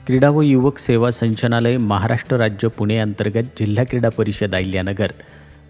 क्रीडा व युवक सेवा संचालनालय महाराष्ट्र राज्य पुणे अंतर्गत जिल्हा क्रीडा परिषद अहिल्यानगर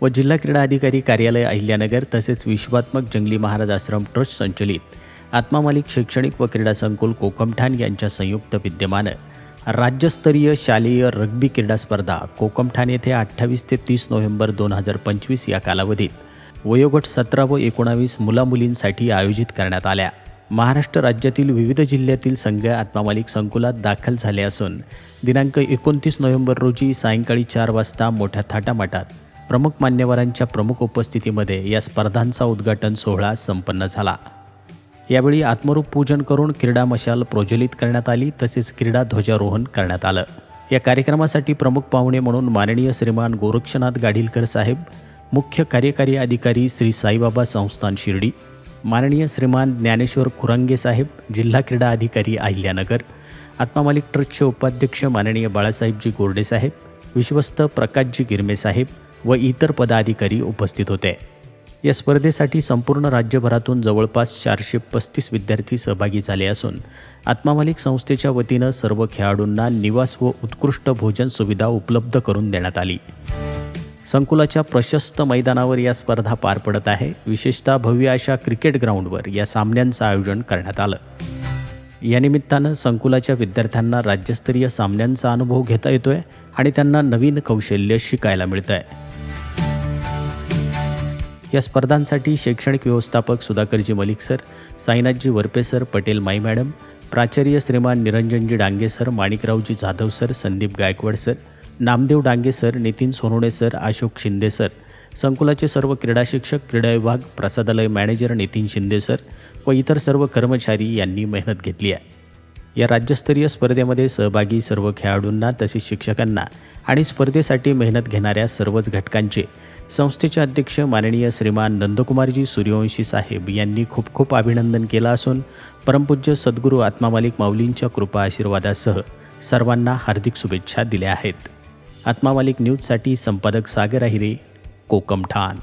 व जिल्हा क्रीडा अधिकारी कार्यालय अहिल्यानगर तसेच विश्वात्मक जंगली महाराज आश्रम ट्रस्ट संचलित आत्मा मालिक शैक्षणिक व क्रीडा संकुल कोकमठाण यांच्या संयुक्त विद्यमानं राज्यस्तरीय शालेय रग्बी क्रीडा स्पर्धा कोकमठाण येथे 28 ते 30 नोव्हेंबर 2025 या कालावधीत वयोगट 17 व 19 मुलामुलींसाठी आयोजित करण्यात आल्या। महाराष्ट्र राज्यातील विविध जिल्ह्यातील संघ आत्मा मालिक संकुलात दाखल झाले असून दिनांक 29 नोव्हेंबर रोजी सायंकाळी 4 वाजता मोठ्या थाटामाटात प्रमुख मान्यवरांच्या प्रमुख उपस्थितीमध्ये या स्पर्धांचा उद्घाटन सोहळा संपन्न झाला। यावेळी आत्मरूप पूजन करून क्रीडा मशाल प्रज्वलित करण्यात आली तसेच क्रीडा ध्वजारोहण करण्यात आलं। या कार्यक्रमासाठी प्रमुख पाहुणे म्हणून माननीय श्रीमान गोरक्षनाथ गाडीलकर साहेब, मुख्य कार्यकारी अधिकारी श्री साईबाबा संस्थान शिर्डी, माननीय श्रीमान ज्ञानेश्वर खुरांगे साहेब, जिल्हा क्रीडा अधिकारी अहिल्यानगर, आत्मा मालिक ट्रस्टचे उपाध्यक्ष माननीय बाळासाहेबजी गोरडे साहेब, विश्वस्त प्रकाशजी गिरमे साहेब व इतर पदाधिकारी उपस्थित होते। या स्पर्धेसाठी संपूर्ण राज्यभरातून जवळपास 435 विद्यार्थी सहभागी झाले असून आत्मा मालिक संस्थेच्या वतीनं सर्व खेळाडूंना निवास व उत्कृष्ट भोजन सुविधा उपलब्ध करून देण्यात आली। संकुलाच्या प्रशस्त मैदानावर या स्पर्धा पार पडत आहे। विशेषतः भव्य अशा क्रिकेट ग्राउंडवर या सामन्यांचं आयोजन करण्यात आलं। या निमित्तानं संकुलाच्या विद्यार्थ्यांना राज्यस्तरीय सामन्यांचा अनुभव घेता येतोय आणि त्यांना नवीन कौशल्य शिकायला मिळतंय। या स्पर्धांसाठी शैक्षणिक व्यवस्थापक Sudhakarji Malik sir, Sainathji Varpe sir, Patel Mai madam, प्राचार्य श्रीमान Niranjanji Dange sir, Manikraoji Jadhav sir, Sandeep Gaikwad sir, Namdev Dange sir, Nitin Sonawane sir, Ashok Shinde sir, संकुलाचे सर्व क्रीडा शिक्षक, क्रीडा विभाग, प्रसादालय मॅनेजर नितीन शिंदे सर व इतर सर्व कर्मचारी यांनी मेहनत घेतली आहे। या राज्यस्तरीय स्पर्धेमध्ये सहभागी सर्व खेळाडूंना तसेच शिक्षकांना आणि स्पर्धेसाठी मेहनत घेणाऱ्या सर्वच घटकांचे संस्थेचे अध्यक्ष माननीय श्रीमान नंदकुमारजी सूर्यवंशी साहेब यांनी खूप खूप अभिनंदन केलं असून परमपूज्य सद्गुरू आत्मा मालिक माऊलींच्या कृपा आशीर्वादासह सर्वांना हार्दिक शुभेच्छा दिल्या आहेत। आत्मा मालिक न्यूजसाठी संपादक सागर अहिरे, कोकमठाण।